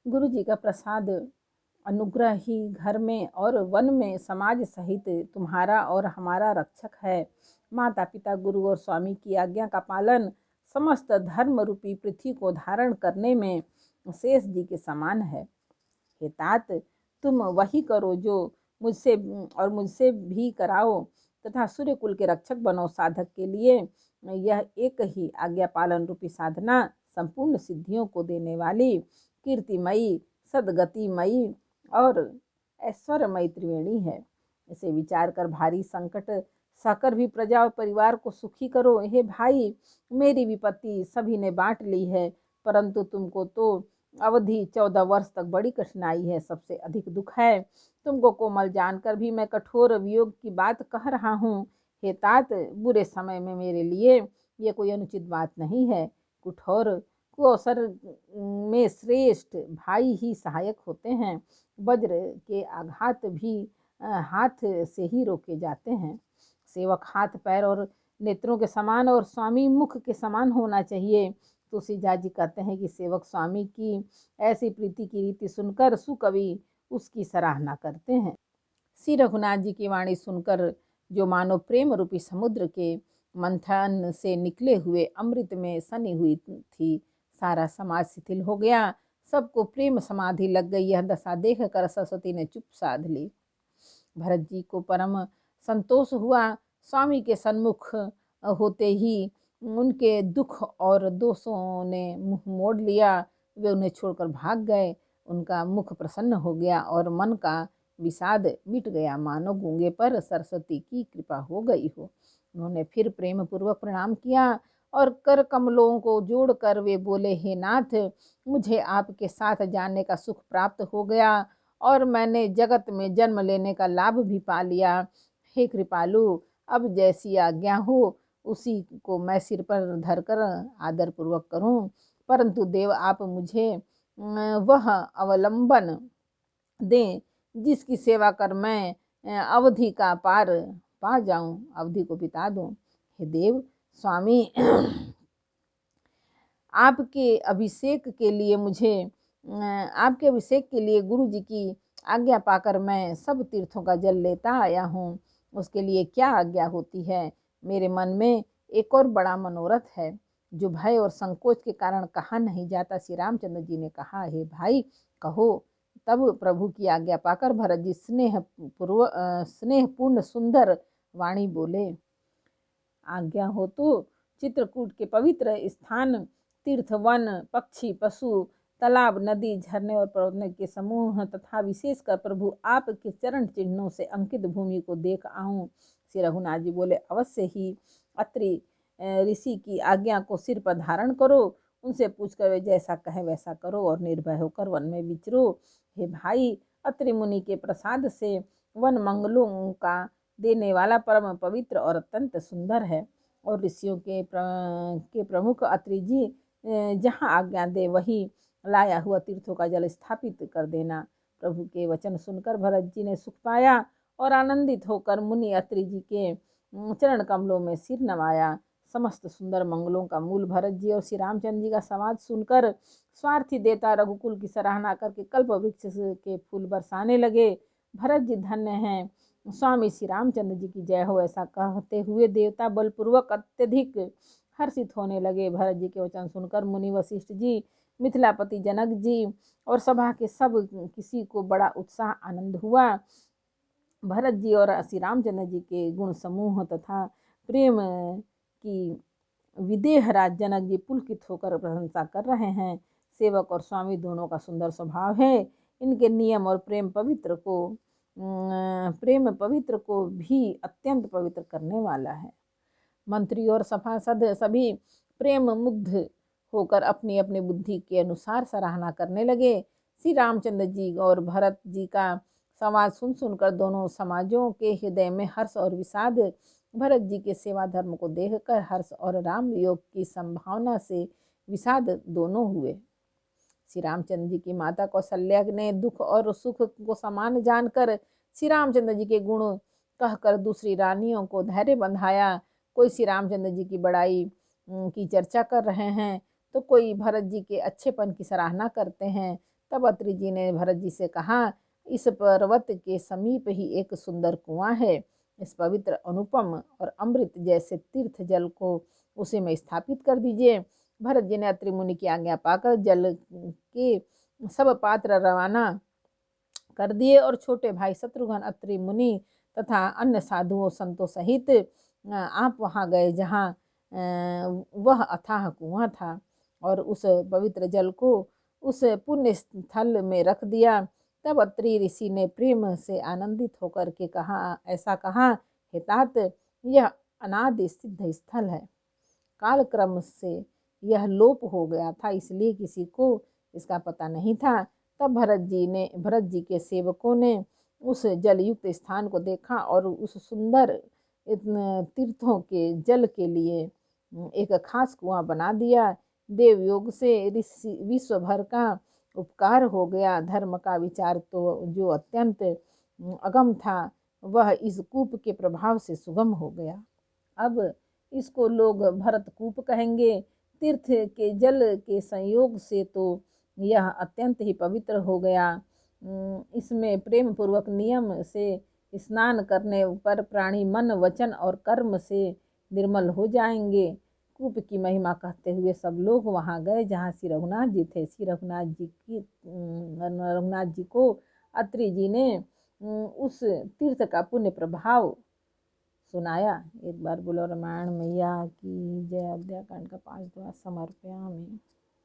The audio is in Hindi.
गुरु जी का प्रसाद अनुग्रह ही घर में और वन में समाज सहित तुम्हारा और हमारा रक्षक है। माता पिता गुरु और स्वामी की आज्ञा का पालन समस्त धर्म रूपी पृथ्वी को धारण करने में शेष जी के समान है। हे तात, तुम वही करो जो मुझसे और मुझसे भी कराओ तथा सूर्य कुल के रक्षक बनो। साधक के लिए यह एक ही आज्ञा पालन रूपी साधना संपूर्ण सिद्धियों को देने वाली कीर्तिमयी, सदगतिमयी और ऐश्वर्यमयी त्रिवेणी है। इसे विचार कर भारी संकट सहकर भी प्रजा और परिवार को सुखी करो। हे भाई, मेरी विपत्ति सभी ने बांट ली है, परंतु तुमको तो अवधि 14 वर्ष तक बड़ी कठिनाई है, सबसे अधिक दुख है। तुमको कोमल जानकर भी मैं कठोर वियोग की बात कह रहा हूँ। हे तात, बुरे समय में मेरे लिए ये कोई अनुचित बात नहीं है। कठोर कुअवसर में श्रेष्ठ भाई ही सहायक होते हैं। वज्र के आघात भी हाथ से ही रोके जाते हैं। सेवक हाथ पैर और नेत्रों के समान और स्वामी मुख के समान होना चाहिए। तुलसीदास जी कहते हैं कि सेवक स्वामी की ऐसी प्रीति की रीति सुनकर सुकवि उसकी सराहना करते हैं। श्री रघुनाथ जी की वाणी सुनकर जो मानो प्रेम रूपी समुद्र के मंथन से निकले हुए अमृत में सनी हुई थी, सारा समाज शिथिल हो गया, सबको प्रेम समाधि लग गई। यह दशा देख कर सरस्वती ने चुप साध ली। भरत जी को परम संतोष हुआ। स्वामी के सन्मुख होते ही उनके दुख और दोषों ने मुंह मोड़ लिया। वे उन्हें छोड़कर भाग गए। उनका मुख प्रसन्न हो गया और मन का विषाद मिट गया, मानो गूंगे पर सरस्वती की कृपा हो गई हो। उन्होंने फिर प्रेम पूर्वक प्रणाम किया और कर कमलों को जोड़कर वे बोले, हे नाथ, मुझे आपके साथ जाने का सुख प्राप्त हो गया और मैंने जगत में जन्म लेने का लाभ भी पा लिया। हे कृपालु, अब जैसी आज्ञा हो उसी को मैं सिर पर धरकर आदर पूर्वक करूं, परंतु देव आप मुझे वह अवलंबन दें जिसकी सेवा कर मैं अवधि का पार पा जाऊं, अवधि को बिता दूं। हे देव स्वामी, आपके अभिषेक के लिए गुरु जी की आज्ञा पाकर मैं सब तीर्थों का जल लेता आया हूँ। उसके लिए क्या आज्ञा होती है? मेरे मन में एक और बड़ा मनोरथ है जो भय और संकोच के कारण कहा नहीं जाता। श्री रामचंद्र जी ने कहा, हे भाई, कहो। तब प्रभु की आज्ञा पाकर भरत जी स्नेहपूर्ण सुंदर वाणी बोले, आज्ञा हो तो चित्रकूट के पवित्र स्थान, तीर्थ, वन, पक्षी, पशु, तालाब, नदी, झरने और पर्वतों के समूह तथा विशेषकर प्रभु आपके चरण चिन्हों से अंकित भूमि को देख आऊं। श्री रघुनाथ जी बोले, अवश्य ही। अत्रि ऋषि की आज्ञा को सिर पर धारण करो, उनसे पूछकर वे जैसा कहे वैसा करो और निर्भय होकर वन में विचरो। हे भाई, अत्रि मुनि के प्रसाद से वन मंगलों का देने वाला परम पवित्र और अत्यंत सुंदर है। और ऋषियों के प्रमुख अत्रि जी जहाँ आज्ञा दे वही लाया हुआ तीर्थों का जल स्थापित कर देना। प्रभु के वचन सुनकर भरत जी ने सुख पाया और आनंदित होकर मुनि अत्रि जी के चरण कमलों में सिर नवाया। समस्त सुंदर मंगलों का मूल भरत जी और श्री रामचंद्र जी का संवाद सुनकर स्वार्थी देवता रघुकुल की सराहना करके कल्प वृक्ष के फूल बरसाने लगे। भरत जी धन्य हैं, स्वामी श्री रामचंद्र जी की जय हो, ऐसा कहते हुए देवता बलपूर्वक अत्यधिक हर्षित होने लगे। भरत जी के वचन सुनकर मुनि वशिष्ठ जी, मिथिलापति जनक जी और सभा के सब किसी को बड़ा उत्साह आनंद हुआ। भरत जी और श्री रामचंद्र जी के गुण समूह तथा प्रेम की विदेहराज जनक जी पुलकित होकर प्रशंसा कर रहे हैं। सेवक और स्वामी दोनों का सुंदर स्वभाव है। इनके नियम और प्रेम पवित्र को भी अत्यंत पवित्र करने वाला है। मंत्री और सभासद सभी प्रेम मुग्ध होकर अपनी अपनी बुद्धि के अनुसार सराहना करने लगे। श्री रामचंद्र जी और भरत जी का संवाद सुन सुनकर दोनों समाजों के हृदय में हर्ष और विषाद, भरत जी के सेवा धर्म को देखकर हर्ष और राम योग की संभावना से विषाद दोनों हुए। श्री रामचंद्र जी की माता कौशल्या ने दुख और सुख को समान जानकर श्री रामचंद्र जी के गुण कहकर दूसरी रानियों को धैर्य बंधाया। कोई श्री रामचंद्र जी की बड़ाई की चर्चा कर रहे हैं तो कोई भरत जी के अच्छेपन की सराहना करते हैं तब अत्रि जी ने भरत जी से कहा, इस पर्वत के समीप ही एक सुंदर कुआं है। इस पवित्र, अनुपम और अमृत जैसे तीर्थ जल को उसी में स्थापित कर दीजिए। भरत जी ने अत्रि मुनि की आज्ञा पाकर जल के सब पात्र रवाना कर दिए और छोटे भाई शत्रुघ्न, अत्रि मुनि तथा अन्य साधुओं संतों सहित आप वहां गए जहां वह अथाह कुआं था, और उस पवित्र जल को उस पुण्य स्थल में रख दिया। तब अत्रि ऋषि ने प्रेम से आनंदित होकर के कहा, ऐसा कहा, हे तात, यह अनादि सिद्ध स्थल है। काल क्रम से यह लोप हो गया था, इसलिए किसी को इसका पता नहीं था। तब भरत जी के सेवकों ने उस जलयुक्त स्थान को देखा और उस सुंदर तीर्थों के जल के लिए एक खास कुआं बना दिया। देवयोग से विश्व भर का उपकार हो गया। धर्म का विचार तो जो अत्यंत अगम था, वह इस कूप के प्रभाव से सुगम हो गया। अब इसको लोग भरतकूप कहेंगे। तीर्थ के जल के संयोग से तो यह अत्यंत ही पवित्र हो गया। इसमें प्रेम पूर्वक नियम से स्नान करने पर प्राणी मन, वचन और कर्म से निर्मल हो जाएंगे। कूप की महिमा कहते हुए सब लोग वहां गए जहां श्री रघुनाथ जी थे। श्री रघुनाथ जी को अत्रि जी ने उस तीर्थ का पुण्य प्रभाव सुनाया। एक बार बोलो रामायण मैया की जय। अयोध्या कांड का 5वां समर्पयामि।